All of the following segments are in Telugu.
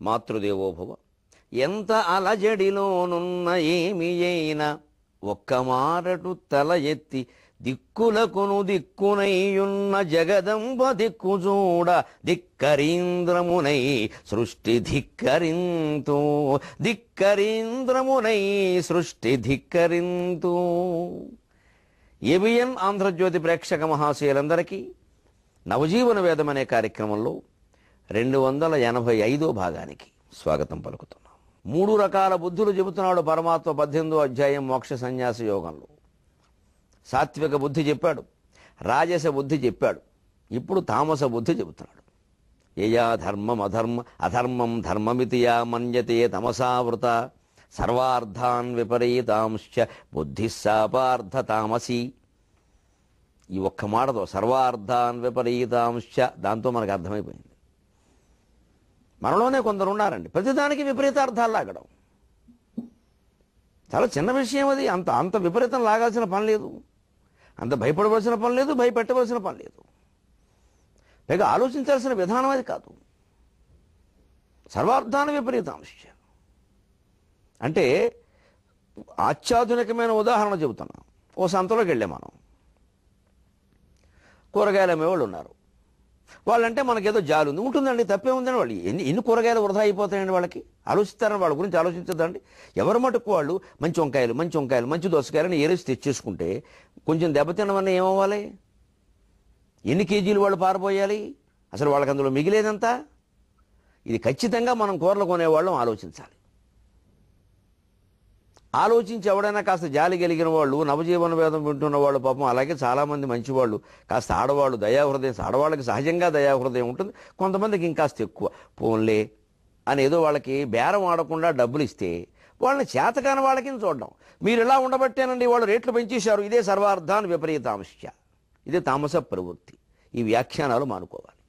మాతృదేవోభవ. ఎంత అలజడిలోనున్న ఏమి అయినా ఒక్క మారటు తల ఎత్తి దిక్కులకును దిక్కునైయున్న జగదంబ దిక్కు చూడ ధిక్కరీంద్రమునై సృష్టి ధిక్కరింతు ధిక్కరీంద్రమునై సృష్టి ధిక్కరింతు. ఏబిఎన్ ఆంధ్రజ్యోతి ప్రేక్షక మహాశయులందరికీ నవజీవన వేదం అనే కార్యక్రమంలో 285వ భాగానికి స్వాగతం పలుకుతున్నాం. 3 రకాల బుద్ధులు చెబుతున్నాడు పరమాత్మ 18వ అధ్యాయం మోక్ష సన్యాస యోగంలో. సాత్విక బుద్ధి చెప్పాడు, రాజస బుద్ధి చెప్పాడు, ఇప్పుడు తామస బుద్ధి చెబుతున్నాడు. యయా ధర్మం అధర్మం ధర్మమితియా మన్యతే తమసావృత సర్వార్థాన్ విపరీతాంశ్చ బుద్ధిస్సాపార్థ తామసి. ఈ ఒక్క మాటతో సర్వార్థాన్ విపరీతాంశ్చ, దాంతో మనకు అర్థమైపోయింది. మనలోనే కొందరు ఉన్నారండి ప్రతిదానికి విపరీతార్థాలు లాగడం. చాలా చిన్న విషయం అది, అంత విపరీతం లాగాల్సిన పని లేదు, అంత భయపడవలసిన పని లేదు, భయపెట్టవలసిన పని లేదు. పైగా ఆలోచించాల్సిన విధానం అది కాదు. సర్వార్థాన్ని విపరీతాంశ అంటే అత్యాధునికమైన ఉదాహరణ చెబుతున్నాం. ఓ సంతలోకి వెళ్ళే మనం కూరగాయలు అమ్మేవాళ్ళు ఉన్నారు. వాళ్ళంటే మనకేదో జాలి ఉంది, ఉంటుందండి, తప్పే ఉందని. వాళ్ళు ఎన్ని కూరగాయలు వృధా అయిపోతాయండి, వాళ్ళకి ఆలోచిస్తారని వాళ్ళ గురించి ఆలోచించదండి. ఎవరి మటుకు వాళ్ళు మంచి వంకాయలు మంచి దోసకాయలని ఏరేసి తెచ్చేసుకుంటే కొంచెం దెబ్బతినవన్నీ ఏమవ్వాలి? ఎన్ని కేజీలు వాళ్ళు పారిపోయాలి? అసలు వాళ్ళకి అందులో మిగిలేదంతా. ఇది ఖచ్చితంగా మనం కూరలు కొనేవాళ్ళం ఆలోచించాలి. ఆలోచించి ఎవడైనా కాస్త జాలి కలిగిన వాళ్ళు, నవజీవన వేదం వింటున్న వాళ్ళు, పాపం అలాగే చాలామంది మంచివాళ్ళు, కాస్త ఆడవాళ్ళు దయాహృదయం, ఆడవాళ్ళకి సహజంగా దయాహృదయం ఉంటుంది, కొంతమందికి ఇంకాస్త ఎక్కువ. పోన్లే అని ఏదో వాళ్ళకి బేరం ఆడకుండా డబ్బులు ఇస్తే వాళ్ళని చేతకాని వాళ్ళకి చూడడం. మీరు ఇలా ఉండబట్టేనండి వాళ్ళు రేట్లు పెంచేశారు, ఇదే సర్వార్థాన్ విపరీతాంశ, ఇదే తామస ప్రవృత్తి. ఈ వ్యాఖ్యానాలు మానుకోవాలి.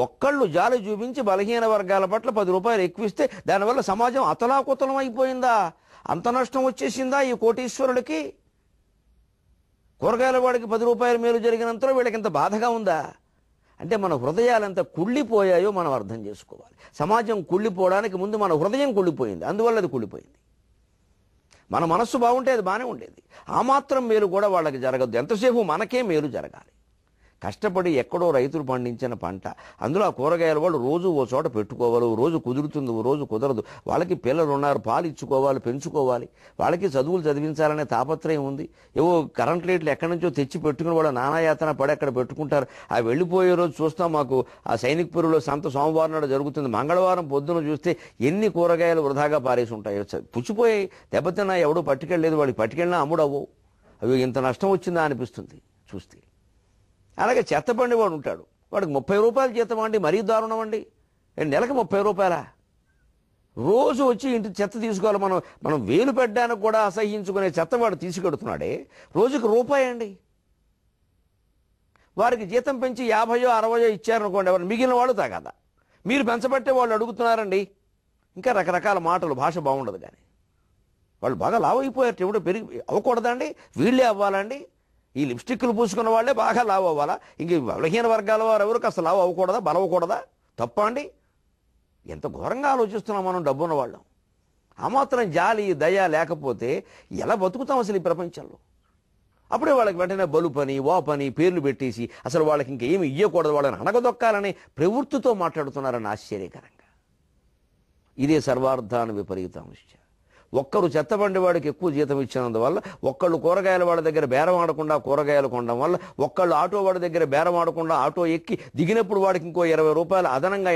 ఒక్కళ్ళు జాలి చూపించి బలహీన వర్గాల పట్ల 10 రూపాయలు ఎక్కువిస్తే దానివల్ల సమాజం అతలాకుతలం అయిపోయిందా? అంత నష్టం వచ్చేసిందా ఈ కోటీశ్వరులకి? కూరగాయల వాడికి 10 రూపాయల మేలు జరిగినంతలో వీళ్ళకి ఇంత బాధగా ఉందా? అంటే మన హృదయాలు ఎంత కుళ్ళిపోయాయో మనం అర్థం చేసుకోవాలి. సమాజం కుళ్ళిపోవడానికి ముందు మన హృదయం కుళ్ళిపోయింది, అందువల్ల అది కుళ్ళిపోయింది. మన మనస్సు బాగుంటే అది బాగానే ఉండేది. ఆ మాత్రం మేలు కూడా వాళ్ళకి జరగద్దు, ఎంతసేపు మనకే మేలు జరగాలి. కష్టపడి ఎక్కడో రైతులు పండించిన పంట, అందులో ఆ కూరగాయల వాళ్ళు రోజు ఓ చోట పెట్టుకోవాలి. రోజు కుదురుతుంది, ఓ రోజు కుదరదు. వాళ్ళకి పిల్లలు ఉన్నారు, పాలు ఇచ్చుకోవాలి, పెంచుకోవాలి. వాళ్ళకి చదువులు చదివించాలనే తాపత్రయం ఉంది. ఏవో కరెంట్ రేట్లు ఎక్కడి నుంచో తెచ్చి పెట్టుకుని వాళ్ళు నానాయాతన పడి అక్కడ పెట్టుకుంటారు. ఆ వెళ్ళిపోయే రోజు చూస్తాం, మాకు ఆ సైనిక్పురిలో సంత సోమవారం నాడు జరుగుతుంది. మంగళవారం పొద్దున చూస్తే ఎన్ని కూరగాయలు వృధాగా పారేసి ఉంటాయో, పుచ్చిపోయి దెబ్బతిన్నా ఎవడో పట్టుకెళ్ళలేదు. వాడికి పట్టుకెళ్ళినా అమ్ముడవు. అవి ఇంత నష్టం వచ్చిందా అనిపిస్తుంది చూస్తే. అలాగే చెత్తబండి వాడు ఉంటాడు, వాడికి 30 రూపాయలు జీతం అండి, మరీ దారుణం అండి. నెలకు 30 రూపాయలా? రోజు వచ్చి ఇంటి చెత్త తీసుకోవాలి. మనం వేలు పెట్టడానికి కూడా అసహ్యించుకునే చెత్త వాడు తీసుకెడుతున్నాడే, రోజుకి రూపాయి అండి. వారికి జీతం పెంచి 50 60 ఇచ్చారనుకోండి, ఎవరు మిగిలిన వాళ్ళు తాగదా. మీరు పెంచబట్టే వాళ్ళు అడుగుతున్నారండి. ఇంకా రకరకాల మాటలు, భాష బాగుండదు. కానీ వాళ్ళు బాగా లావు అయిపోయారు, ఎవడో పెరిగి అవ్వకూడదండి, వీళ్ళే అవ్వాలండి. ఈ లిప్స్టిక్లు పూసుకున్న వాళ్ళే బాగా లావు అవ్వాలా? ఇంక బలహీన వర్గాల వారు ఎవరు కాస్త లావు అవ్వకూడదా, బలవకూడదా? తప్ప అండి? ఎంత ఘోరంగా ఆలోచిస్తున్నాం మనం డబ్బున్న వాళ్ళం. ఆ మాత్రం జాలి దయ లేకపోతే ఎలా బతుకుతాం అసలు ఈ ప్రపంచంలో? అప్పుడే వాళ్ళకి వెంటనే బలు పని, ఓ పని పేర్లు పెట్టేసి అసలు వాళ్ళకి ఇంకా ఏమి ఇయ్యకూడదు, వాళ్ళని అణగదొక్కాలని ప్రవృత్తితో మాట్లాడుతున్నారని ఆశ్చర్యకరంగా. ఇదే సర్వార్థాన్ని విపరీతాంశ. ఒక్కరు చెత్తబండి వాడికి ఎక్కువ జీతం ఇచ్చినందువల్ల, ఒక్కళ్ళు కూరగాయల వాడి దగ్గర బేరం ఆడకుండా కూరగాయలు కొనడం వల్ల, ఒక్కళ్ళు ఆటో వాడి దగ్గర బేరం ఆడకుండా ఆటో ఎక్కి దిగినప్పుడు వాడికి ఇంకో 20 రూపాయలు అదనంగా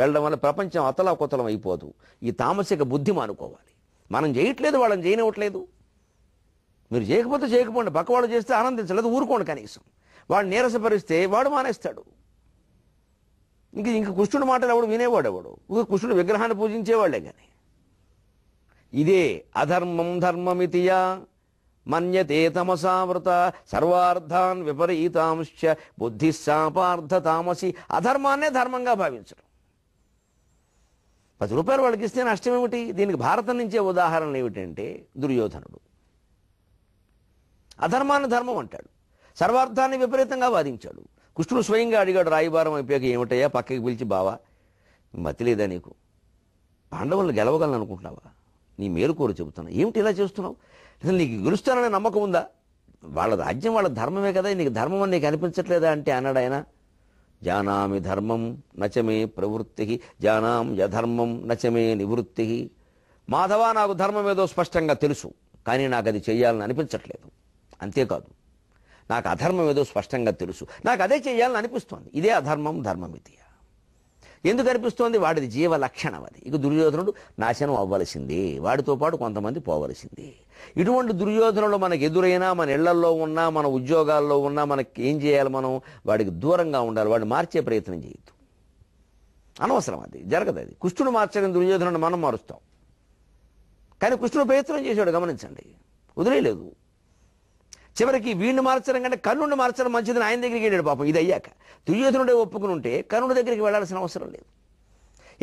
వెళ్ళడం వల్ల ప్రపంచం అతలాకుతలం అయిపోదు. ఈ తామసిక బుద్ధి మానుకోవాలి. మనం చేయట్లేదు, వాళ్ళని చేయనివ్వట్లేదు. మీరు చేయకపోతే చేయకపోండి, పక్కవాడు చేస్తే ఆనందించలేదు, ఊరుకోండి. కనీసం వాడు నీరసపరిస్తే వాడు మానేస్తాడు. ఇంక కృష్ణుడి మాటలు ఎవడు వినేవాడు? ఎవడు కృష్ణుడు విగ్రహాన్ని పూజించేవాళ్లే. కానీ ఇదే అధర్మం ధర్మమితియా మన్యతే తమసావృత సర్వార్థాన్ విపరీతాంశ్చ బుద్ధిస్సాపార్థ తామసి. అధర్మాన్నే ధర్మంగా భావించడం. 10 రూపాయలు వాళ్ళకి ఇస్తే నష్టం ఏమిటి? దీనికి భారతం నుంచే ఉదాహరణలు ఏమిటంటే, దుర్యోధనుడు అధర్మాన్ని ధర్మం అంటాడు, సర్వార్థాన్ని విపరీతంగా వాదించాడు. కృష్ణుడు స్వయంగా అడిగాడు రాయబారం అయిపోయాక, ఏమిటయ్యా పక్కకి పిలిచి, బావా మతి లేదా నీకు? పాండవులను గెలవగలను అనుకుంటున్నావా? నీ మేలు కోరు చెబుతున్నా. ఏమిటి ఇలా చేస్తున్నావు? అసలు నీకు గెలుస్తాననే నమ్మకం ఉందా? వాళ్ళ రాజ్యం వాళ్ళ ధర్మమే కదా, నీకు ధర్మం అని నీకు అనిపించట్లేదా అంటే అన్నాడు ఆయన. జానామి ధర్మం నచమే ప్రవృత్తి, జానాం యధర్మం నచమే నివృత్తి. మాధవ, నాకు ధర్మం ఏదో స్పష్టంగా తెలుసు, కానీ నాకు అది చెయ్యాలని అనిపించట్లేదు. అంతేకాదు, నాకు అధర్మం ఏదో స్పష్టంగా తెలుసు, నాకు అదే చెయ్యాలని అనిపిస్తోంది. ఇదే అధర్మం ధర్మమితి. ఎందుకు అనిపిస్తోంది? వాడిది జీవ లక్షణం అది. ఇక దుర్యోధనుడు నాశనం అవ్వవలసిందే, వాడితో పాటు కొంతమంది పోవలసిందే. ఇటువంటి దుర్యోధనులు మనకు ఎదురైనా, మన ఇళ్లల్లో ఉన్నా, మన ఉద్యోగాల్లో ఉన్నా, మనకి ఏం చేయాలి? మనం వాడికి దూరంగా ఉండాలి. వాడిని మార్చే ప్రయత్నం చేయొద్దు. అనవసరం, అది జరగదు. అది కృష్ణుడు మార్చని దుర్యోధనుడు మనం మారుస్తాం. కానీ కృష్ణుడు ప్రయత్నం చేశాడు, గమనించండి, వదిలేయలేదు. చివరికి వీడిని మార్చడం కంటే కర్ణుడిని మార్చడం మంచిదని ఆయన దగ్గరికి వెళ్ళాడు. పాపం ఇది అయ్యాక దుర్యోధనుడే ఒప్పుకుని ఉంటే కర్ణుడి దగ్గరికి వెళ్ళాల్సిన అవసరం లేదు.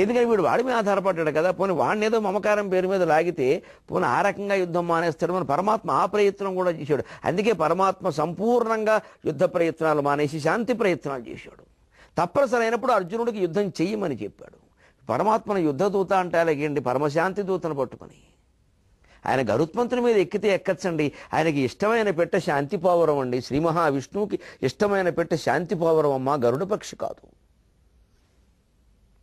ఎందుకని వీడు వాడి మీద ఆధారపడ్డాడు కదా. పోనీ వాడిని ఏదో మమకారం పేరు మీద లాగితే పోనీ ఆ రకంగా యుద్ధం మానేస్తాడు. మన పరమాత్మ ఆ ప్రయత్నం కూడా చేశాడు. అందుకే పరమాత్మ సంపూర్ణంగా యుద్ధ ప్రయత్నాలు మానేసి శాంతి ప్రయత్నాలు చేశాడు. తప్పనిసరి అయినప్పుడు అర్జునుడికి యుద్ధం చెయ్యమని చెప్పాడు. పరమాత్మను యుద్ధదూత అంటే అలాగేంటి, పరమశాంతి దూతను పట్టుకొని ఆయన గరుత్మంతుని మీద ఎక్కితే ఎక్కచ్చండి. ఆయనకి ఇష్టమైన పెట్ట శాంతి పావురం అండి. శ్రీ మహావిష్ణువుకి ఇష్టమైన పెట్ట శాంతి పావురం అమ్మ, గరుడ పక్షి కాదు.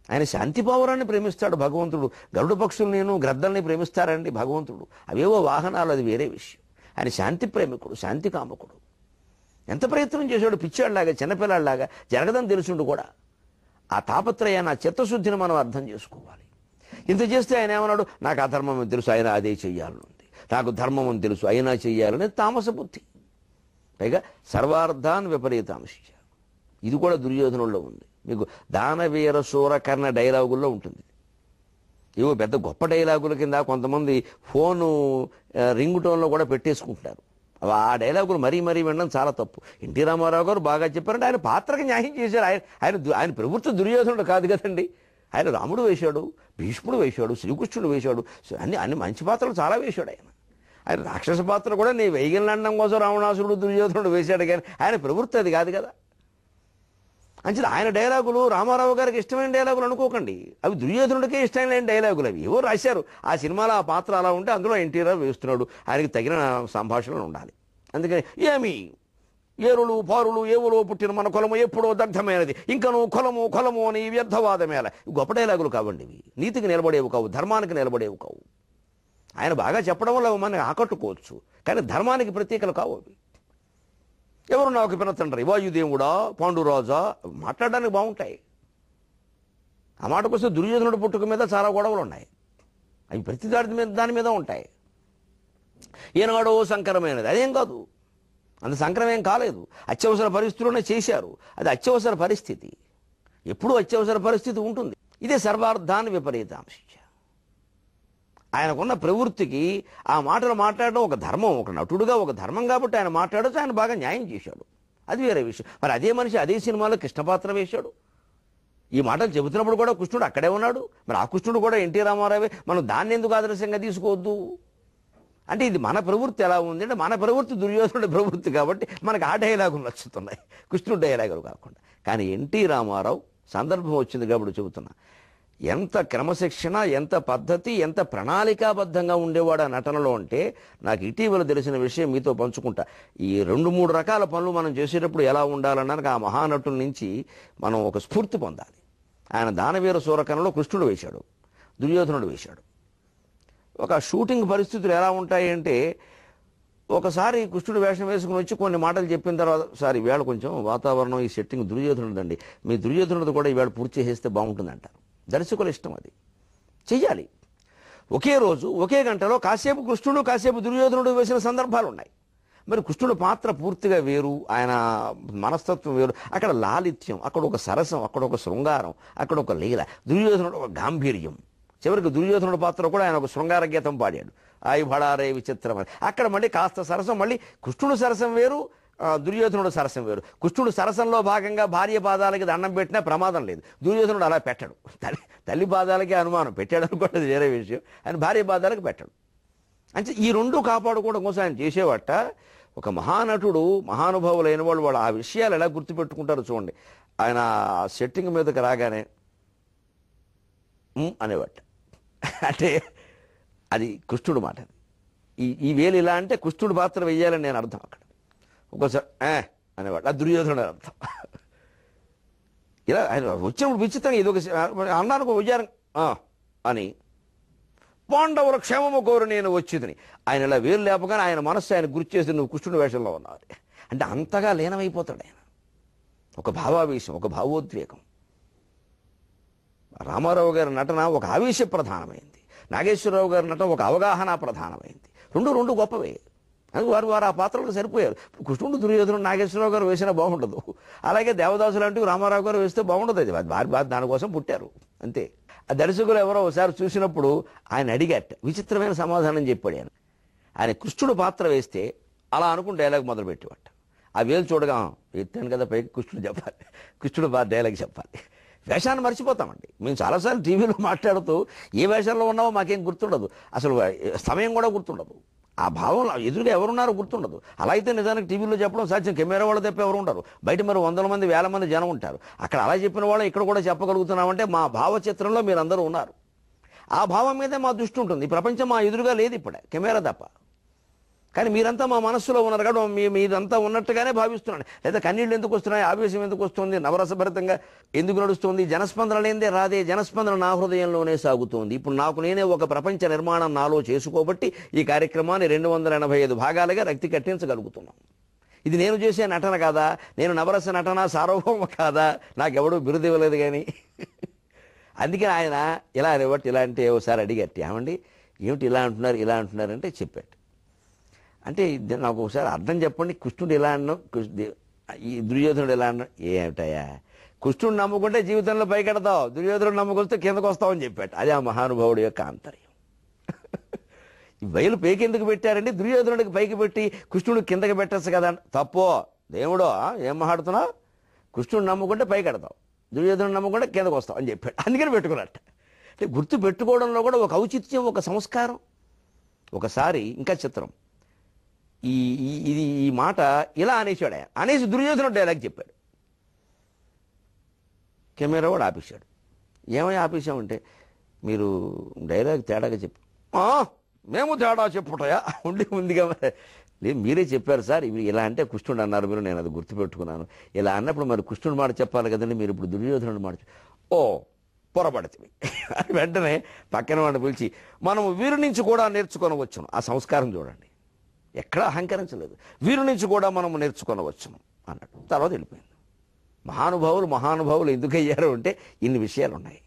ఆయన శాంతి పావురాన్ని ప్రేమిస్తాడు భగవంతుడు. గరుడ పక్షులు నేను గ్రద్దల్ని ప్రేమిస్తారండి భగవంతుడు. అవేవో వాహనాలు, అది వేరే విషయం. ఆయన శాంతి ప్రేమికుడు, శాంతి కామకుడు. ఎంత ప్రయత్నం చేశాడు, పిచ్చాడిలాగా చిన్నపిల్లాడిలాగా. జరగదని తెలుసుండు కూడా. ఆ తాపత్రయాన్ని, ఆ చిత్తశుద్ధిని మనం అర్థం చేసుకోవాలి. ఇంత చేస్తే ఆయన ఏమన్నాడు? నాకు అధర్మం అని తెలుసు, అయినా అదే చెయ్యాలనుంది. నాకు ధర్మం అని తెలుసు, అయినా చెయ్యాలనేది తామస బుద్ధి. పైగా సర్వార్థాన్ విపరీతాంశ. ఇది కూడా దుర్యోధనుల్లో ఉంది. మీకు దానవీర శూరకర్ణ డైలాగుల్లో ఉంటుంది. ఇవో పెద్ద గొప్ప డైలాగుల కింద కొంతమంది ఫోను రింగ్ టోన్లో కూడా పెట్టేసుకుంటున్నారు. ఆ డైలాగులు మరీ మరీ వినడం చాలా తప్పు. ఎన్టీ రామారావు గారు బాగా చెప్పారంటే ఆయన పాత్రకి న్యాయం చేశారు. ఆయన ప్రవృత్తి దుర్యోధనుడు కాదు కదండి. ఆయన రాముడు వేశాడు, భీష్ముడు వేశాడు, శ్రీకృష్ణుడు వేశాడు. అన్ని మంచి పాత్రలు చాలా వేశాడు ఆయన రాక్షస పాత్ర కూడా నీ వైగల్యండం కోసం రావణాసురుడు దుర్యోధనుడు వేశాడు, కానీ ఆయన ప్రవృత్తి అది కాదు కదా. అంచేది ఆయన డైలాగులు రామారావు గారికి ఇష్టమైన డైలాగులు అనుకోకండి. అవి దుర్యోధనుడికే ఇష్టమైన డైలాగులు. అవి ఎవరు రాశారు? ఆ సినిమాలో ఆ పాత్ర అలా ఉంటే అందులో ఎన్టీఆర్ వేస్తున్నాడు. ఆయనకి తగిన సంభాషణలు ఉండాలి. అందుకని ఏమి ఏరులు పారులు ఏవులో పుట్టిన మన కులము ఎప్పుడో దగ్ధమైనది, ఇంకను కులము అని వ్యర్థవాదమేల. గొప్ప డైలాగులు కావండి ఇవి. నీతికి నిలబడేవి కావు, ధర్మానికి నిలబడేవి కావు. ఆయన బాగా చెప్పడం వల్ల మనకి ఆకట్టుకోవచ్చు, కానీ ధర్మానికి ప్రతీకలు కావు అవి. ఎవరు నాకు పినతండ్రి, వాయుదేవుడా, పాండురాజా, మాట్లాడడానికి బాగుంటాయి. ఆ మాట కోసం దుర్యోధనుడు పుట్టుక మీద చాలా గొడవలు ఉన్నాయి. అవి ప్రతి దాని మీద ఉంటాయి. ఏనాడో సంకరమైనది, అదేం కాదు. అంత సంక్రమేం కాలేదు. అత్యవసర పరిస్థితుల్లోనే చేశారు. అది అత్యవసర పరిస్థితి. ఎప్పుడూ అత్యవసర పరిస్థితి ఉంటుంది. ఇదే సర్వార్థాన్ని విపరీతాంశ. ఆయనకున్న ప్రవృత్తికి ఆ మాటలు మాట్లాడడం ఒక ధర్మం. ఒక నటుడుగా ఒక ధర్మం కాబట్టి ఆయన మాట్లాడచ్చు. ఆయన బాగా న్యాయం చేశాడు, అది వేరే విషయం. మరి అదే మనిషి అదే సినిమాలో కృష్ణ పాత్ర వేశాడు. ఈ మాటలు చెబుతున్నప్పుడు కూడా కృష్ణుడు అక్కడే ఉన్నాడు. మరి ఆ కృష్ణుడు కూడా ఎన్టీ రామారావే. మనం దాన్ని ఎందుకు ఆదర్శంగా తీసుకోవద్దు? అంటే ఇది మన ప్రవృత్తి ఎలా ఉంది అంటే, మన ప్రవృత్తి దుర్యోధనుడి ప్రవృత్తి కాబట్టి మనకు ఆ డైలాగులు నచ్చుతున్నాయి, కృష్ణుడు డైలాగులు కాకుండా. కానీ ఎన్టీ రామారావు సందర్భం వచ్చింది కాబట్టి చెబుతున్నా, ఎంత క్రమశిక్షణ, ఎంత పద్ధతి, ఎంత ప్రణాళికాబద్ధంగా ఉండేవాడు ఆ నటనలో అంటే నాకు ఇటీవల తెలిసిన విషయం మీతో పంచుకుంటా. ఈ 2-3 రకాల పనులు మనం చేసేటప్పుడు ఎలా ఉండాలన్నాక ఆ మహానటుల నుంచి మనం ఒక స్ఫూర్తి పొందాలి. ఆయన దానవీర శూరకర్ణలో కృష్ణుడు వేశాడు, దుర్యోధనుడు వేశాడు. ఒక షూటింగ్ పరిస్థితులు ఎలా ఉంటాయి అంటే, ఒకసారి కృష్ణుడు వేషం వేసుకుని వచ్చి కొన్ని మాటలు చెప్పిన తర్వాత, సార్ ఈవేళ కొంచెం వాతావరణం ఈ సెట్టింగ్ దుర్యోధనుడండి, మీ దుర్యోధనుడు కూడా ఈవేళ పూర్తి చేసేస్తే బాగుంటుంది అంటారు. దర్శకుల ఇష్టం, అది చెయ్యాలి. ఒకే రోజు ఒకే గంటలో కాసేపు కృష్ణుడు కాసేపు దుర్యోధనుడు వేసిన సందర్భాలు ఉన్నాయి. మరి కృష్ణుడు పాత్ర పూర్తిగా వేరు, ఆయన మనస్తత్వం వేరు. అక్కడ లాలిత్యం, అక్కడ ఒక సరసం, అక్కడ ఒక శృంగారం, అక్కడ ఒక లీల. దుర్యోధనుడు ఒక గాంభీర్యం. చివరికి దుర్యోధనుడు పాత్ర కూడా ఆయన ఒక శృంగార గీతం పాడాడు, ఆయి భడారే విచిత్రం అని. అక్కడ మళ్ళీ కాస్త సరసం, మళ్ళీ కృష్ణుడు సరసం వేరు, దుర్యోధనుడు సరసం వేరు. కృష్ణుడు సరసంలో భాగంగా భార్య పాదాలకి దండం పెట్టినా ప్రమాదం లేదు. దుర్యోధనుడు అలా పెట్టాడు. తల్లి పాదాలకి అనుమానం పెట్టాడు అనుకోండి, వేరే విషయం. ఆయన భార్య పాదాలకు పెట్టాడు. అంటే ఈ రెండు కాపాడుకోవడం కోసం ఆయన చేసేవాట. ఒక మహానటుడు, మహానుభావులైన వాళ్ళు ఆ విషయాలు ఎలా గుర్తుపెట్టుకుంటారో చూడండి. ఆయన సెట్టింగ్ మీదకి రాగానే అనేవాట. అంటే అది కృష్ణుడు మాట. ఈ వేలు ఇలా అంటే కృష్ణుడు పాత్ర వేయాలని నేను అర్థం. అక్కడ ఒక్కోసారి అనేవాడు, అది దుర్యోధనుడు అని అర్థం. ఇలా ఆయన వచ్చినప్పుడు విచిత్రంగా ఇదొక అన్నానికి విచారం అని పాండవుల క్షేమము కోరు నేను వచ్చిందని ఆయన ఇలా వేలు లేపగానే ఆయన మనస్సు ఆయన గుర్తు చేసి నువ్వు కృష్ణుడి వేషంలో ఉన్నావు అంటే అంతగా లీనమైపోతాడు ఆయన. ఒక భావావేశం, ఒక భావోద్రేకం. రామారావు గారి నటన ఒక ఆవేశ ప్రధానమైంది, నాగేశ్వరరావు గారి నటన ఒక అవగాహన ప్రధానమైంది. రెండు గొప్పవే. అందుకు వారు ఆ పాత్రలు సరిపోయారు. కృష్ణుడు దుర్యోధనుడు నాగేశ్వరరావు గారు వేసినా బాగుండదు, అలాగే దేవదాసు లాంటివి రామారావు గారు వేస్తే బాగుండదు. అది వారి దానికోసం పుట్టారు అంతే. ఆ దర్శకులు ఎవరో ఒకసారి చూసినప్పుడు ఆయన అడిగాట, విచిత్రమైన సమాధానం చెప్పాడు ఆయన కృష్ణుడు పాత్ర వేస్తే అలా అనుకుని డైలాగ్ మొదలుపెట్టేవాట. ఆ వేలు చూడగా ఎత్తాను కదా పైకి కృష్ణుడు చెప్పాలి, కృష్ణుడు డైలాగ్ చెప్పాలి. వేషాన్ని మర్చిపోతామండి. మేము చాలాసార్లు టీవీలో మాట్లాడుతూ ఏ వేషంలో ఉన్నావో మాకేం గుర్తుండదు, అసలు సమయం కూడా గుర్తుండదు, ఆ భావం ఎదురుగా ఎవరున్నారో గుర్తుండదు. అలా అయితే నిజానికి టీవీలో చెప్పడం సాధ్యం. కెమెరా వాళ్ళు తప్ప ఎవరు ఉండరు, బయట మరి 100 మంది 1000 మంది జనం ఉంటారు. అక్కడ అలా చెప్పిన వాళ్ళు ఇక్కడ కూడా చెప్పగలుగుతున్నామంటే మా భావచిత్రంలో మీరందరూ ఉన్నారు. ఆ భావం మీదే మా దృష్టి ఉంటుంది. ఈ ప్రపంచం మా ఎదురుగా లేదు ఇప్పుడే, కెమెరా తప్ప. కానీ మీరంతా మా మనస్సులో ఉన్నారు కాబట్టి మీరంతా ఉన్నట్టుగానే భావిస్తున్నాను. లేదా కన్నీళ్ళు ఎందుకు వస్తున్నాయి, ఆవేశం ఎందుకు వస్తుంది, నవరసభరితంగా ఎందుకు నడుస్తుంది, జనస్పందన లేనిదే రాదే, జనస్పందన నా హృదయంలోనే సాగుతోంది. ఇప్పుడు నాకు నేనే ఒక ప్రపంచ నిర్మాణం నాలో చేసుకోబట్టి ఈ కార్యక్రమాన్ని 285 భాగాలుగా రక్తి కట్టించగలుగుతున్నాం. ఇది నేను చేసే నటన కాదా, నేను నవరస నటన సార్వభౌమ కాదా, నాకెవడూ బిరుదు ఇవ్వలేదు. కానీ అందుకే ఆయన ఇలా అనేవాటి. ఇలా అంటే ఒకసారి అడిగట్టి, ఏమండి ఏమిటి ఇలా అంటున్నారంటే చెప్పాడు. అంటే నాకు ఒకసారి అర్థం చెప్పండి, కృష్ణుడు ఎలా అన్నావు, ఈ దుర్యోధనుడు ఎలా అన్నాడు. ఏమిటయా, కృష్ణుడు నమ్ముకుంటే జీవితంలో పైకెడతావు, దుర్యోధనుడు నమ్ముకొస్తే కిందకు వస్తావని చెప్పాడు. అదే ఆ మహానుభావుడి యొక్క ఆంతర్యం. ఈ బయలు పైకి ఎందుకు పెట్టారండి, దుర్యోధనుడికి పైకి పెట్టి కృష్ణుడు కిందకి పెట్టచ్చు కదా. తప్పో దేవుడో ఏం మాట్లాడుతున్నావు, కృష్ణుడు నమ్ముకుంటే పైకెడతావు, దుర్యోధనుడు నమ్ముకుంటే కిందకు వస్తావు అని చెప్పాడు. అందుకని పెట్టుకున్నట్ట. అంటే గుర్తు పెట్టుకోవడంలో కూడా ఒక ఔచిత్యం, ఒక సంస్కారం. ఒకసారి ఇంకా చిత్రం, ఈ మాట ఇలా అనేసాడు ఆయన. అనేసి దుర్యోధనుడు డైలాగ్ చెప్పాడు. కెమెరా వాడు ఆపేశాడు. ఏమై ఆపేశామంటే, మీరు డైలాగ్ తేడాగా చెప్పు. మేము తేడా చెప్పుటాయా ఉందిగా. లేదు మీరే చెప్పారు సార్, ఇవి ఇలా అంటే కృష్ణుడు అన్నారు మీరు, నేను అది గుర్తుపెట్టుకున్నాను. ఇలా అన్నప్పుడు మరి కృష్ణుడు మాట చెప్పాలి కదండి, మీరు ఇప్పుడు దుర్యోధనుడు మాట పొరపడుతుంది. వెంటనే పక్కన వాడిని పిలిచి, మనము వీరి నుంచి కూడా నేర్చుకొనవచ్చును. ఆ సంస్కారం చూడండి, ఎక్కడా అహంకరించలేదు. వీరి నుంచి కూడా మనము నేర్చుకొనవచ్చును అన్నాడు. తర్వాత వెళ్ళిపోయింది. మహానుభావులు ఎందుకు అయ్యారు అంటే ఇన్ని విషయాలు ఉన్నాయి.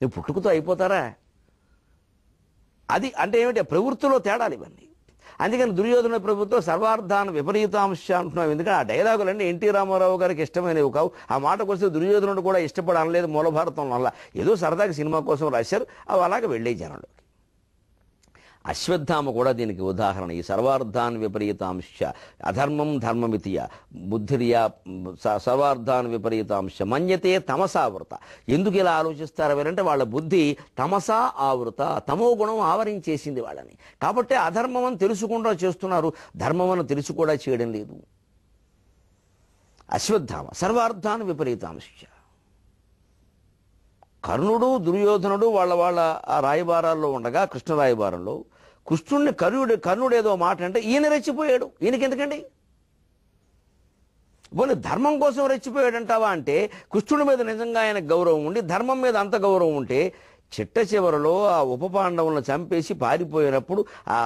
నువ్వు పుట్టుకతో అయిపోతారా? అది అంటే ఏమిటి, ప్రవృత్తిలో తేడాలు ఇవన్నీ. అందుకని దుర్యోధన ప్రభుత్వం సర్వార్థాన్ని విపరీతాంశ అంటున్నాం. ఎందుకంటే ఆ డైలాగులన్నీ ఎన్టీ రామారావు గారికి ఇష్టమైనవి కావు. ఆ మాటకు వస్తే దుర్యోధనుడు కూడా ఇష్టపడి అనలేదు మూల భారతంలో. అలా ఏదో సరదాగా సినిమా కోసం రాశారు, అవి అలాగే వెళ్ళే జనంలో. అశ్వత్థామ కూడా దీనికి ఉదాహరణ. ఈ సర్వార్థాన్ విపరీతాంశ అధర్మం ధర్మమితియ బుద్ధిరియా సర్వార్థాన్ విపరీతాంశ మన్యతే తమసావృత. ఎందుకు ఇలా ఆలోచిస్తారు ఎవరంటే వాళ్ళ బుద్ధి తమసా ఆవృత, తమో గుణం ఆవరించేసింది వాళ్ళని. కాబట్టి అధర్మం అని తెలుసుకుండా చేస్తున్నారు, ధర్మం అని తెలుసు కూడా చేయడం లేదు. అశ్వత్థామ సర్వార్థాన్ విపరీతాంశ. కర్ణుడు దుర్యోధనుడు వాళ్ళ ఆ రాయబారాల్లో ఉండగా, కృష్ణ రాయబారంలో కృష్ణుడిని కర్ణుడు ఏదో మాట అంటే ఈయన రెచ్చిపోయాడు. ఈయనకి ఎందుకండి, పోనీ ధర్మం కోసం రెచ్చిపోయాడంటావా అంటే, కృష్ణుడి మీద నిజంగా ఆయన గౌరవం ఉండి ధర్మం మీద అంత గౌరవం ఉంటే చిట్ట చివరలో ఆ ఉప పాండవులను చంపేసి పారిపోయినప్పుడు ఆ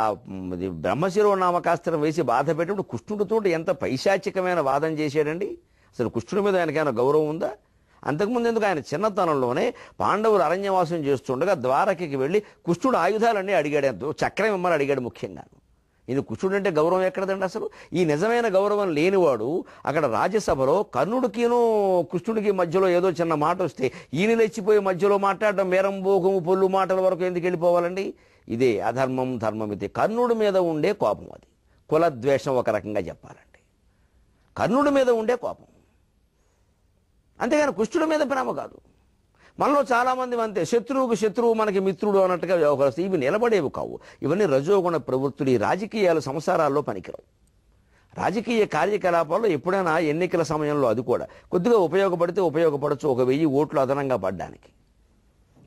బ్రహ్మశిరో నామకాస్త్రం వేసి బాధ పెట్టినప్పుడు కృష్ణుడితో ఎంత పైశాచికమైన వాదన చేశాడండి. అసలు కృష్ణుడి మీద ఆయనకైనా గౌరవం ఉందా? అంతకుముందు ఎందుకు ఆయన చిన్నతనంలోనే పాండవులు అరణ్యవాసం చేస్తుండగా ద్వారకకి వెళ్ళి కృష్ణుడు ఆయుధాలన్నీ అడిగాడు, చక్రం ఇమ్మని అడిగాడు ముఖ్యంగా. ఇది కృష్ణుడు అంటే గౌరవం ఎక్కడదండి అసలు? ఈ నిజమైన గౌరవం లేనివాడు అక్కడ రాజ్యసభలో కర్ణుడికిను కృష్ణుడికి మధ్యలో ఏదో చిన్న మాట వస్తే ఈయన లేచిపోయి మధ్యలో మాట్లాడడం, మేరం భోగము పొల్లు మాటల వరకు ఎందుకు వెళ్ళిపోవాలండి? ఇదే అధర్మం ధర్మమితి. కర్ణుడి మీద ఉండే కోపం అది, కులద్వేషం ఒక రకంగా చెప్పాలండి. కర్ణుడి మీద ఉండే కోపం, అంతేగాని కృష్ణుడి మీద ప్రేమ కాదు. మనలో చాలామంది అంతే, శత్రువుకు శత్రువు మనకి మిత్రుడు అన్నట్టుగా వ్యవహరిస్తాయి. ఇవి నిలబడేవి కావు. ఇవన్నీ రజోగుణ ప్రవృత్తులు. ఈ రాజకీయాలు సంసారాల్లో పనికిరావు. రాజకీయ కార్యకలాపాల్లో ఎప్పుడైనా ఎన్నికల సమయంలో అది కూడా కొద్దిగా ఉపయోగపడితే ఉపయోగపడచ్చు, 1000 ఓట్లు అదనంగా పడ్డానికి.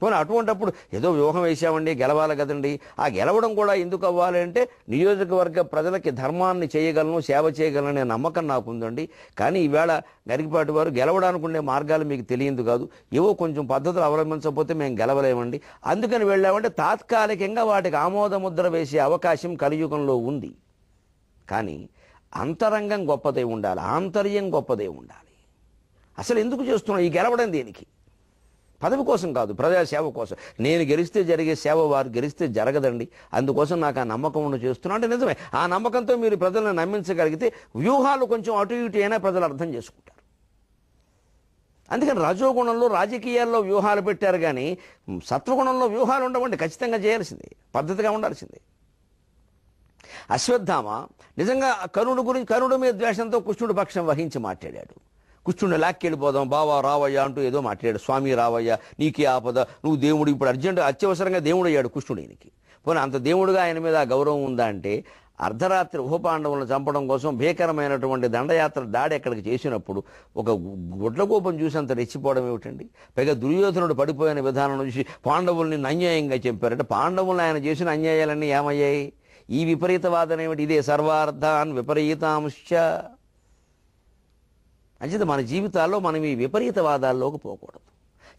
పోనీ అటువంటిప్పుడు ఏదో వ్యూహం వేసామండి గెలవాలి కదండి, ఆ గెలవడం కూడా ఎందుకు అవ్వాలి అంటే నియోజకవర్గ ప్రజలకి ధర్మాన్ని చేయగలను, సేవ చేయగలనే నమ్మకం నాకు ఉందండి. కానీ ఈవేళ గరికపాటి వారు గెలవడానికి ఉండే మార్గాలు మీకు తెలియదు కాదు, ఏవో కొంచెం పద్ధతులు అవలంబించకపోతే మేము గెలవలేమండి, అందుకని వెళ్ళామంటే తాత్కాలికంగా వాటికి ఆమోదముద్ర వేసే అవకాశం కలియుగంలో ఉంది. కానీ అంతరంగం గొప్పదే ఉండాలి, ఆంతర్యం గొప్పదే ఉండాలి. అసలు ఎందుకు చేస్తున్నాం ఈ గెలవడం? దేనికి? పదవి కోసం కాదు, ప్రజాసేవ కోసం. నేను గెలిస్తే జరిగే సేవ వారు గెలిస్తే జరగదండి, అందుకోసం నాకు ఆ నమ్మకం ఉండి చేస్తున్నా అంటే నిజమే. ఆ నమ్మకంతో మీరు ప్రజలను నమ్మించగలిగితే వ్యూహాలు కొంచెం అటు ఇటు అయినా ప్రజలు అర్థం చేసుకుంటారు. అందుకని రజోగుణంలో రాజకీయాల్లో వ్యూహాలు పెట్టారు, కానీ సత్వగుణంలో వ్యూహాలు ఉండవండి. ఖచ్చితంగా చేయాల్సిందే, పద్ధతిగా ఉండాల్సిందే. అశ్వత్థామ నిజంగా కరుణుడి మీద ద్వేషంతో కృష్ణుడి పక్షం వహించి మాట్లాడాడు. కృష్ణుడిని లాక్కెళ్ళిపోదాం బావా రావయ్య అంటూ ఏదో మాట్లాడాడు. స్వామి రావయ్య, నీకే ఆపద, నువ్వు దేవుడు, ఇప్పుడు అర్జెంట్ అత్యవసరంగా దేవుడు అయ్యాడు కృష్ణుడు ఈయనకి. పోనీ అంత దేవుడుగా ఆయన మీద గౌరవం ఉందా అంటే, అర్ధరాత్రి ఉపపాండవులను చంపడం కోసం భీకరమైనటువంటి దండయాత్ర దాడి ఎక్కడికి చేసినప్పుడు ఒక గుడ్లగోపం చూసి అంత రెచ్చిపోవడం ఏమిటండి? పైగా దుర్యోధనుడు పడిపోయిన విధానం చూసి పాండవుల్ని అన్యాయంగా చెప్పారంటే, పాండవులను ఆయన చేసిన అన్యాయాలన్నీ ఏమయ్యాయి? ఈ విపరీతవాదన ఏమిటి? ఇదే సర్వార్థాన్ విపరీతాంశ. అంచేత మన జీవితాల్లో మనం ఈ విపరీతవాదాల్లోకి పోకూడదు.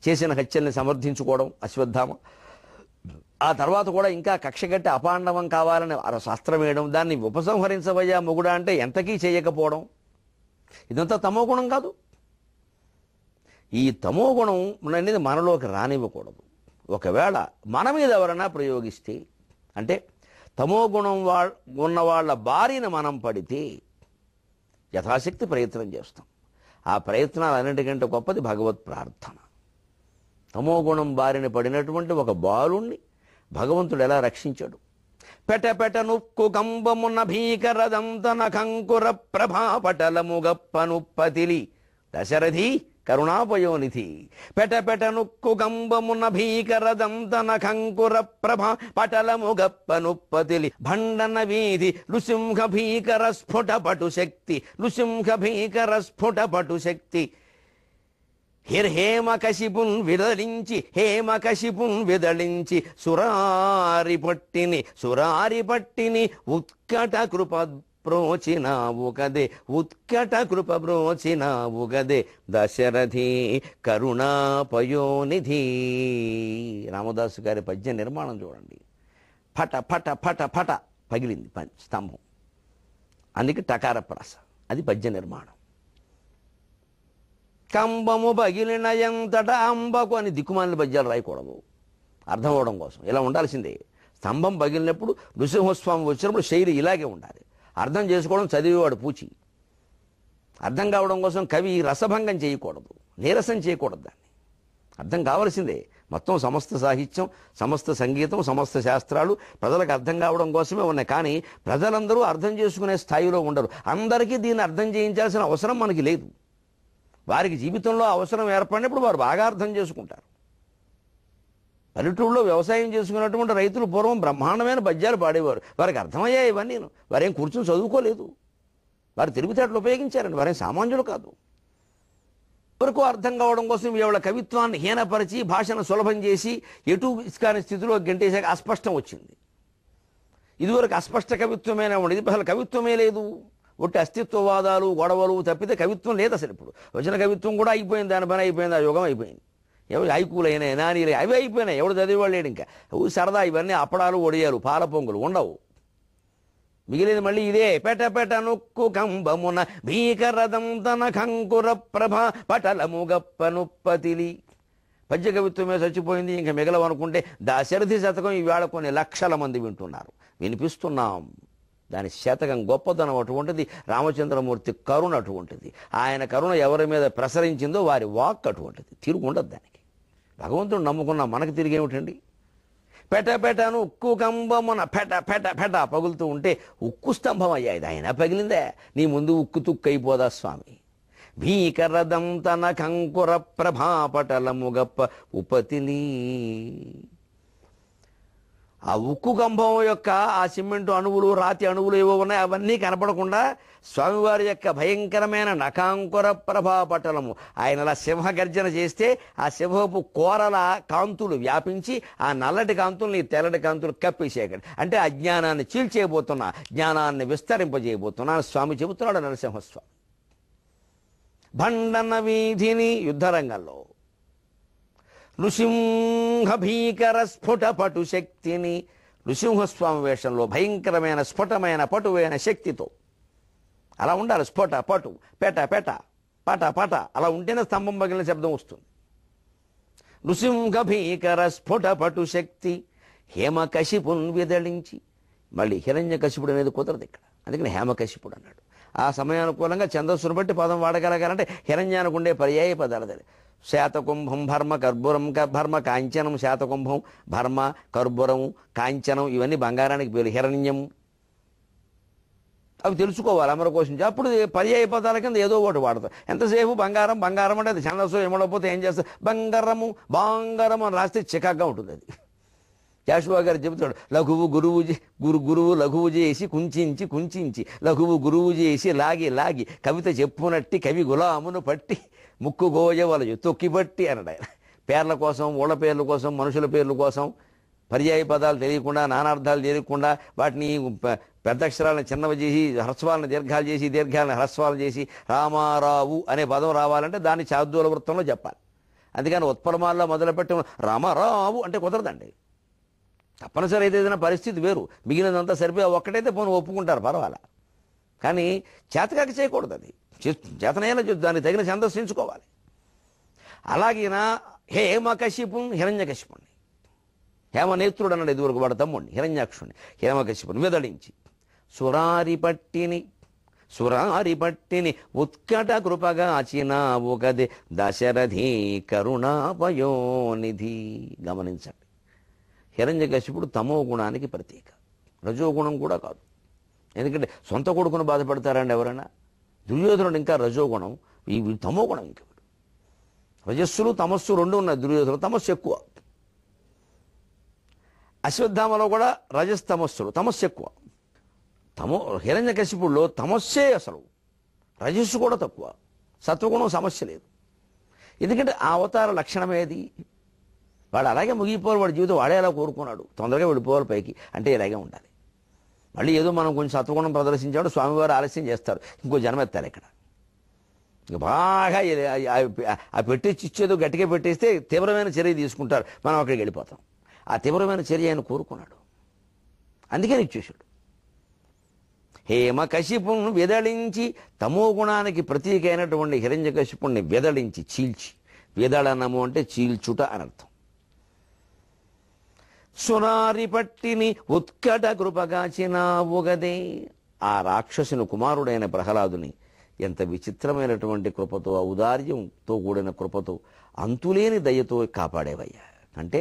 చేసిన హత్యల్ని సమర్థించుకోవడం అశ్వత్థామ, ఆ తర్వాత కూడా ఇంకా కక్షగట్టి అపాండవం కావాలని శాస్త్రం వేయడం, దాన్ని ఉపసంహరించవయ్యా మొగుడా అంటే ఎంతకీ చేయకపోవడం, ఇదంతా తమోగుణం కాదు. ఈ తమోగుణం అనేది మనలోకి రానివ్వకూడదు. ఒకవేళ మన మీద ఎవరైనా ప్రయోగిస్తే, అంటే తమోగుణం ఉన్న వాళ్ళ బారిన మనం పడితే యథాశక్తి ప్రయత్నం చేస్తాం. ఆ ప్రయత్నాలు అన్నిటికంటే గొప్పది భగవత్ ప్రార్థన. తమోగుణం బారిన పడినటువంటి ఒక బాలుణ్ణి భగవంతుడు ఎలా రక్షించాడు? పెట నుక్కు కంబమున్న భీకరదంతన కంకుర ప్రభాపటలముగప్పనుప్పతిలి దశరథి కరుణాపయోనిధి. పెట నుక్కు కంబమున్న భీకరదంతన కంకుర ప్రభా పటలముగప్పనుప్పతిలి భండన వీధి నృసింహ భీకర స్ఫుటపటు శక్తి, నృసింహ భీకర స్ఫుటపటు శక్తి. హేమకశిపున్ విదలించి సురారి పట్టిని ఉత్కట కృప బ్రోచినావు గదే, ఉత్కట కృప బ్రోచినావు గదే దశరథి కరుణాపయోనిధి. రామదాసు గారి పద్య నిర్మాణం చూడండి. ఫట ఫట ఫట ఫట పగిలింది స్తంభం, అందుకే టకార ప్రాస, అది పద్య నిర్మాణం. కంబము పగిలిన ఎంతట అంబకు అని దిక్కుమాలిన పద్యాలు రాయకూడదు, అర్థం అవడం కోసం. ఇలా ఉండాల్సిందే. స్తంభం పగిలినప్పుడు నృసింహస్వామి వచ్చినప్పుడు శైలి ఇలాగే ఉండాలి. అర్థం చేసుకోవడం చదివేవాడు పూచి. అర్థం కావడం కోసం కవి రసభంగం చేయకూడదు, నీరసం చేయకూడదు. దాన్ని అర్థం కావాల్సిందే. మొత్తం సమస్త సాహిత్యం, సమస్త సంగీతం, సమస్త శాస్త్రాలు ప్రజలకు అర్థం కావడం కోసమే ఉన్నాయి. కానీ ప్రజలందరూ అర్థం చేసుకునే స్థాయిలో ఉండరు. అందరికీ దీన్ని అర్థం చేయించాల్సిన అవసరం మనకి లేదు. వారికి జీవితంలో అవసరం ఏర్పడినప్పుడు వారు బాగా అర్థం చేసుకుంటారు. పల్లెటూళ్ళలో వ్యవసాయం చేసుకున్నటువంటి రైతులు పూర్వం బ్రహ్మాండమైన పద్యాలు పాడేవారు. వారికి అర్థమయ్యాయి ఇవన్నీ. వారేం కూర్చొని చదువుకోలేదు, వారు తెలివితేటలు ఉపయోగించారండి. వారేం సామాన్యులు కాదు. వరకు అర్థం కావడం కోసం వీళ్ళ కవిత్వాన్ని హీనపరిచి భాషను సులభం చేసి ఎటు కాని స్థితిలో గంటేశాక అస్పష్టం వచ్చింది. ఇదివరకు అస్పష్ట కవిత్వమేనా ఉండేది, అసలు కవిత్వమే లేదు. ఒట్టి అస్తిత్వవాదాలు గొడవలు తప్పితే కవిత్వం లేదు అసలు. ఇప్పుడు వచ్చిన కవిత్వం కూడా అయిపోయింది, దాని పని అయిపోయింది, ఆ యుగం అయిపోయింది. ఎవరు హైకూలైనా నానీలు అవి అయిపోయినాయి, ఎవడు చదివేవాళ్ళు లేడు. ఇంకా సరదా ఇవన్నీ అప్పడాలు ఒడియాలు పాల పొంగులు ఉండవు. మిగిలింది మళ్ళీ ఇదే పెట నొక్కు కంబమున భీకరదంతన కంకుర ప్రభ పటలముగప్పనుప్పతిలి. పద్య కవిత్వమే చచ్చిపోయింది, ఇంకా మిగలవనుకుంటే దశరథి శతకం ఈవేళ కొన్ని లక్షల మంది వింటున్నారు, వినిపిస్తున్నాం. దాని శతకం గొప్పదనం అటువంటిది, రామచంద్రమూర్తి కరుణ అటువంటిది. ఆయన కరుణ ఎవరి మీద ప్రసరించిందో వారి వాక్ అటువంటిది, తిరుగు ఉండదు దానికి. భగవంతుడు నమ్ముకున్న మనకు తిరిగేమిటండి? పెటను ఉక్కు కంబమున పెట పగులుతూ ఉంటే ఉక్కు స్తంభం అయ్యాయి. ఆయన పగిలిందే, నీ ముందు ఉక్కు తుక్కు అయిపోదా స్వామి. భీకరదంతన కంకుర ప్రభాపటలముగప్ప ఉపతిలి. ఆ ఉక్కు కంభం యొక్క ఆ సిమెంటు అణువులు రాతి అణువులు ఏవో ఉన్నాయి, అవన్నీ కనపడకుండా స్వామివారి యొక్క భయంకరమైన నకాంకుర ప్రభా పటలము ఆయన అలా సింహగర్జన చేస్తే ఆ సింహపు కోరల కాంతులు వ్యాపించి ఆ నల్లటి కాంతుల్ని తెల్లటి కాంతులు కప్పేసేయకండి. అంటే అజ్ఞానాన్ని చీల్చేయబోతున్నా, జ్ఞానాన్ని విస్తరింపజేయబోతున్నా స్వామి చెబుతున్నాడు నరసింహస్వామి. భండన వీధిని యుద్ధరంగంలో నృసింహ భీకర స్ఫుట పటు శక్తిని, నృసింహస్వామి వేషంలో భయంకరమైన స్ఫుటమైన పటువైన శక్తితో అలా ఉండాలి. స్ఫుట పటు పెట పెట పట పట అలా ఉంటేనే స్తంభం పగిలిన శబ్దం వస్తుంది. నృసింహ భీకర స్ఫుట పటు శక్తి హేమకశిపున్ విదళించి, మళ్ళీ హిరణ్యకశిపుడు అనేది కుదరదు ఇక్కడ, అందుకని హేమకశిపుడు అన్నాడు. ఆ సమయానుకూలంగా ఛందస్సును బట్టి పదం వాడగలగాలంటే హిరణ్యానికి ఉండే పర్యాయ పదాలది. శాతకుంభం భర్మ కర్పూరం, భర్మ కాంచనం, శాతకుంభం భర్మ కర్పూరం కాంచనం ఇవన్నీ బంగారానికి పేరు. హిరణ్యం అవి తెలుసుకోవాలి అమరకోశం. అప్పుడు పర్యాయ పదాల కింద ఏదో ఒకటి వాడతాం. ఎంతసేపు బంగారం బంగారం అంటే అది ఛందస్సు ఏమడకపోతే ఏం చేస్తారు, బంగారము బాంగారం అని రాస్తే చికాగ్గా ఉంటుంది. అది జాషువా గారు చెబుతాడు, లఘువు గురువు లఘువు చేసి కుంచించి కుంచించి, లఘువు గురువు చేసి లాగి లాగి, కవిత చెప్పునట్టి కవి గులామును పట్టి, ముక్కు గోయవలయు తొక్కిపట్టి అన్నాడు ఆయన. పేర్ల కోసం, ఊళ్ళ పేర్ల కోసం, మనుషుల పేర్ల కోసం పర్యాయ పదాలు తెలియకుండా, నానార్థాలు తెలియకుండా వాటిని పెద్ద అక్షరాలను చిన్నవి చేసి, హ్రస్వాలను దీర్ఘాలు చేసి, దీర్ఘాలను హ్రస్వాలు చేసి, రామారావు అనే పదం రావాలంటే దాన్ని శార్దూల వృత్తంలో చెప్పాలి. అందుకని ఉత్పలమాల్లో మొదలుపెట్టి రామారావు అంటే కుదరదండి. తప్పనిసరి అయితే ఏదైనా పరిస్థితి వేరు, మిగిలినంతా సరిపోయి ఒక్కటైతే పోను ఒప్పుకుంటారు, పర్వాలా. కానీ చేతకాక చేయకూడదు. అది చేతనైనా దానికి తగిన ఛందస్సు ఎంచుకోవాలి. అలాగినా హేమకశిపుని హిరణ్యకశిపుణ్ణి, హేమనేత్రుడు అన్నాడు ఇదివరకు వాడు తమ్ముడిని, హిరణ్యాక్షుణ్ణి హేమకశిపుని విదళించి, సురారి పట్టిని ఉత్కట కృపగాచినావు గదే దశరథి కరుణాపయోనిధి. గమనించండి, హిరణ్యకశిపుడు తమో గుణానికి ప్రతీక, రజోగుణం కూడా కాదు. ఎందుకంటే సొంత కొడుకును బాధపడతారండి ఎవరైనా? దుర్యోధనుడు ఇంకా రజోగుణం, ఈ తమో గుణం. ఇంక రజస్సులు తమస్సు రెండు ఉన్నాయి. దుర్యోధనుడు తమస్సు ఎక్కువ. అశ్వత్థామలో కూడా రజస్తమస్సులు, తమస్సు ఎక్కువ. హిరణ్యకశిపుడులో తమస్సే అసలు, రజస్సు కూడా తక్కువ, సత్వగుణం సమస్య లేదు. ఎందుకంటే ఆ అవతార లక్షణమేది. వాడు అలాగే ముగిపోవాలి, వాడి జీవితం వాడే అలా కోరుకున్నాడు, తొందరగా వెళ్ళిపోవాలి పైకి అంటే ఇలాగే ఉండాలి. మళ్ళీ ఏదో మనం కొంచెం సత్వగుణం ప్రదర్శించాడు స్వామివారు ఆలస్యం చేస్తారు, ఇంకో జన్మ ఎత్తారు ఇక్కడ. ఇక బాగా ఆ పెట్టేసి ఇచ్చేదో గట్టిగా పెట్టేస్తే తీవ్రమైన చర్య తీసుకుంటారు, మనం అక్కడికి వెళ్ళిపోతాం. ఆ తీవ్రమైన చర్య ఆయన కోరుకున్నాడు, అందుకని ఇచ్చేసాడు. హేమకశిపుణ్ణి విదళించి, తమో గుణానికి ప్రతీక అయినటువంటి హిరణ్యకశిపుణ్ణి విదళించి చీల్చి, విదళనము అంటే చీల్చుట అని అర్థం. సురారి పట్టిని ఉత్కట కృపగాచినావు గదే, ఆ రాక్షసుని కుమారుడైన ప్రహ్లాదుని ఎంత విచిత్రమైనటువంటి కృపతో, ఔదార్యంతో కూడిన కృపతో, అంతులేని దయతో కాపాడేవయ్యా. అంటే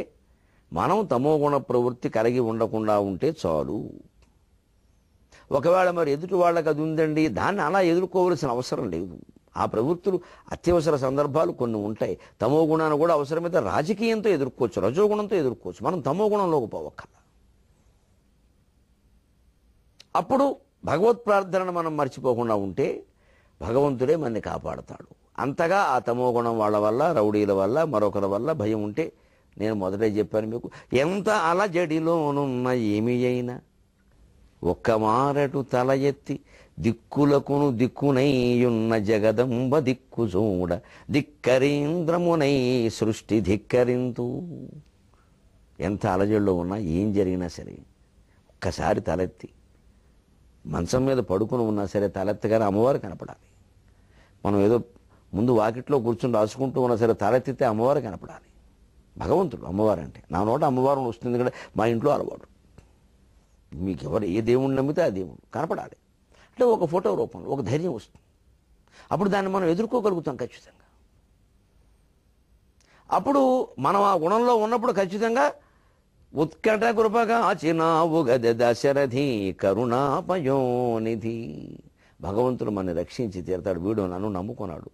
మనం తమోగుణ ప్రవృత్తి కలిగి ఉండకుండా ఉంటే చాలు. ఒకవేళ మరి ఎదుటి వాళ్ళకి అది ఉందండి, దాన్ని అలా ఎదుర్కోవలసిన అవసరం లేదు. ఆ ప్రవృత్తులు అత్యవసర సందర్భాలు కొన్ని ఉంటాయి. తమో గుణాన్ని కూడా అవసరమైతే రాజకీయంతో ఎదుర్కోవచ్చు, రజోగుణంతో ఎదుర్కోవచ్చు. మనం తమో గుణంలోకి పోవక్కర్లా. అప్పుడు భగవత్ ప్రార్థనను మనం మర్చిపోకుండా ఉంటే భగవంతుడే మనని కాపాడుతాడు. అంతగా ఆ తమో గుణం వాళ్ళ వల్ల, రౌడీల వల్ల, మరొకరి వల్ల భయం ఉంటే, నేను మొదటే చెప్పాను మీకు, ఎంత అలజడిలోనున్న ఏమి అయినా ఒక్క మారటు తల ఎత్తి దిక్కులకును దిక్కునైయున్న జగదంబ దిక్కు చూడ ధిక్కరీంద్రమునై సృష్టి ధిక్కరింతు. ఎంత అలజడిలో ఉన్నా, ఏం జరిగినా సరే ఒక్కసారి తలెత్తి, మంచం మీద పడుకుని ఉన్నా సరే తలెత్తగానే అమ్మవారు కనపడాలి. మనం ఏదో ముందు వాకిట్లో కూర్చుని రాసుకుంటూ ఉన్నా సరే తలెత్తితే అమ్మవారు కనపడాలి. భగవంతుడు అమ్మవారు అంటే, నా నోట అమ్మవారు వస్తుంది కదా, మా ఇంట్లో అలవాటు. మీకు ఎవరు ఏ దేవుణ్ణి నమ్మితే ఆ దేవుడు కనపడాలి అంటే ఒక ఫోటో రూపంలో ఒక ధైర్యం వస్తుంది. అప్పుడు దాన్ని మనం ఎదుర్కోగలుగుతాం ఖచ్చితంగా. అప్పుడు మనం ఆ గుణంలో ఉన్నప్పుడు ఖచ్చితంగా ఉత్కట కృపగా చినావు గద దశరథి కరుణాపయోనిధి. భగవంతుడు మనని రక్షించి తీరుతాడు. వీడు నన్ను నమ్ముకున్నాడు,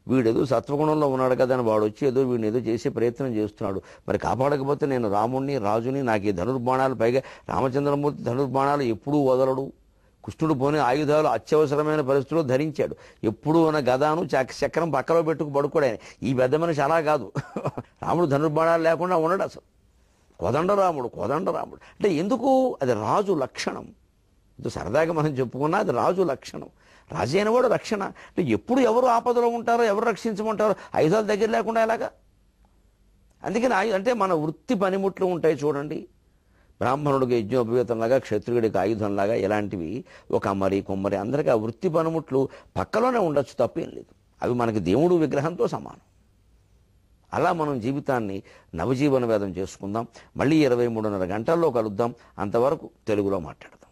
వీడేదో సత్వగుణంలో ఉన్నాడు కదా అని వాడు వచ్చి ఏదో వీడిని ఏదో చేసే ప్రయత్నం చేస్తున్నాడు, మరి కాపాడకపోతే నేను రాముణ్ణి రాజుని, నాకు ఈ ధనుర్బాణాలు, పైగా రామచంద్రమూర్తి ధనుర్బాణాలు ఎప్పుడూ వదలడు. కృష్ణుడు పోనీ ఆయుధాలు అత్యవసరమైన పరిస్థితుల్లో ధరించాడు. ఎప్పుడూ ఉన్న గదాను చక్రం పక్కలో పెట్టుకు పడుకోడాయని. ఈ పెద్ద మనిషి అలా కాదు. రాముడు ధనుర్బాణాలు లేకుండా ఉండడు అసలు. కోదండరాముడు అంటే ఎందుకు? అది రాజు లక్షణం. ఇది సరదాగా మనం చెప్పుకున్నా అది రాజు లక్షణం. రాజు అయినవాడు రక్షణ. అంటే ఎప్పుడు ఎవరు ఆపదలో ఉంటారో, ఎవరు రక్షించమంటారో, ఆయుధాలు దగ్గర లేకుండా ఎలాగా? అందుకని అంటే మన వృత్తి పనిముట్లు ఉంటాయి చూడండి. బ్రాహ్మణుడికి యజ్ఞోపవీతంలాగా, క్షత్రియుడికి ఆయుధంలాగా, ఇలాంటివి ఒక అమ్మరి కొమ్మరి అందరికీ ఆ వృత్తి పనిముట్లు పక్కలోనే ఉండొచ్చు, తప్పేం లేదు. అవి మనకి దేవుడు విగ్రహంతో సమానం. అలా మనం జీవితాన్ని నవజీవన వేదం చేసుకుందాం. మళ్ళీ 23:30 గంటల్లో కలుద్దాం. అంతవరకు తెలుగులో మాట్లాడదాం.